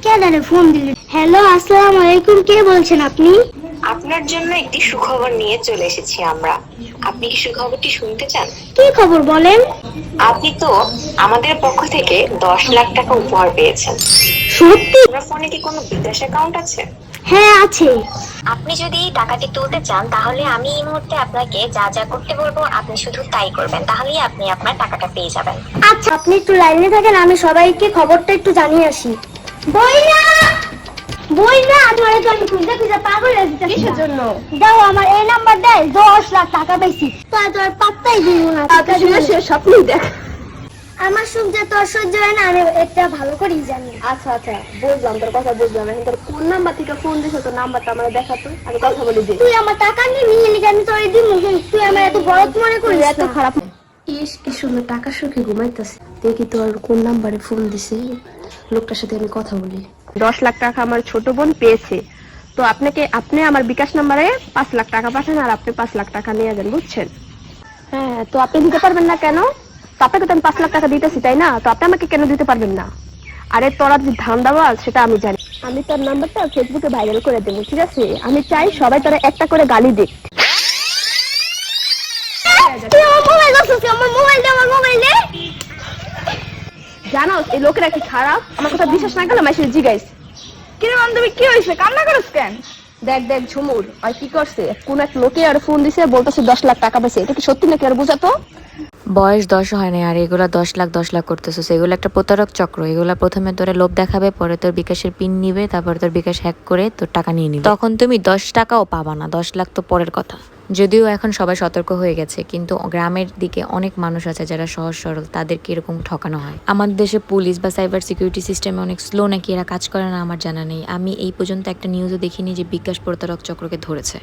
কে জানে ফোন দিল। হ্যালো, আসসালামু আলাইকুম, কে বলছেন আপনি? আপনার জন্য একটি সুখবর নিয়ে চলে এসেছি আমরা। আপনি কি সুখবরটি শুনতে চান? কি খবর বলেন? আপনি তো আমাদের পক্ষ থেকে 10 লাখ টাকা উপহার পেয়েছেন। সত্যি? আপনার ফোনে কি কোনো বিকাশ অ্যাকাউন্ট আছে? হ্যাঁ আছে। আপনি যদি এই টাকাটি তুলতে চান তাহলে আমি এই মুহূর্তে আপনাকে যা যা করতে বলবো আপনি শুধু তাই করবেন, তাহলেই আপনি আপনার টাকাটা পেয়ে যাবেন। আচ্ছা, আপনি একটু লাইনে থাকেন, আমি সবাইকে খবরটা একটু জানিয়ে আসি। বইনা, বইনা, ধরে তো আমি খুঁজে খুঁজে পাগল হয়ে যাচ্ছি। কিসের জন্য? দাও, আমার এই নাম্বার দেয় 10 লাখ টাকা পেয়েছি। তো আর পাত্তাই দিব না। সে স্বপ্নই দেখ। আমার সুখ যে তোর সহ্য হয় না, আমি এটা ভালো করেই জানি। আচ্ছা আচ্ছা, বুঝলাম, তোর কথা বুঝলাম। এখন তোর কোন নাম্বার থেকে ফোন দিছো? তোর নাম্বারটা আমার দেখাতো, আমি কথা বলে দিই। তুই আমার টাকা নিবি, লিখে আমি তোর দিব। তুই আমার এত বড় মনে করিস এত না। খারাপ। ইস, কি সুন্দর টাকা সুখে ঘুমাইতেছে। দেখি তোর কোন নাম্বারে ফোন দিছে, লোকটার সাথে আমি কথা বলি। 10 লাখ টাকা আমার ছোট বোন পেয়েছে, তো আপনি আমার বিকাশ নাম্বারে 5 লাখ টাকা পাঠান, আর আপনি 5 লাখ টাকা নিয়ে যান, বুঝছেন? হ্যাঁ, তো আপনি দিতে পারবেন না কেন? তো আপনাকে তো আমি 5 লাখ টাকা দিতেছি, তাই না? তো আপনি আমাকে কেন দিতে পারবেন না? আরে তোরা যে ধান্দাবাজ সেটা আমি জানি। আমি তোর নাম্বারটা ফেসবুকে ভাইরাল করে দেবো, ঠিক আছে? আমি চাই সবাই তোরা একটা করে গালি দিক। তুই আমার মোবাইল দে, আমার মোবাইল দে, আমার মোবাইল দে। জানো এই লোকেরা কি খারাপ, আমার কথা বিশ্বাস না করলে মাসে জিগাইস। কিরে বান্ধবী, কি হয়েছে, কান্না করছ কেন? দেখ দেখ ঝুমুর আর কি করছে, কোন এক লোকে আর ফোন দিছে, বলতেছে 10 লাখ টাকা পেয়েছে। এটা কি সত্যি নাকি আর বুঝাতো? বয়স 10 হয় না আর এগুলা 10 লাখ করতেছিস, এগুলো একটা প্রতারক চক্র। এগুলা প্রথমে তোরে লোভ দেখাবে, পরে তোর বিকাশের পিন নিবে, তারপর তোর বিকাশ হ্যাক করে তোর টাকা নিয়ে নিবে। তখন তুমি 10 টাকাও পাবা না, 10 লাখ তো পরের কথা। যদিও এখন সবাই সতর্ক হয়ে গেছে, কিন্তু গ্রামের দিকে অনেক মানুষ আছে যারা সহজ সরল, তাদেরকে এরকম ঠকানো হয়। আমাদের দেশে পুলিশ বা সাইবার সিকিউরিটি সিস্টেমে অনেক স্লো নাকি এরা কাজ করে না, আমার জানা নেই। আমি এই পর্যন্ত একটা নিউজও দেখিনি যে বিকাশ প্রতারক চক্রকে ধরেছে।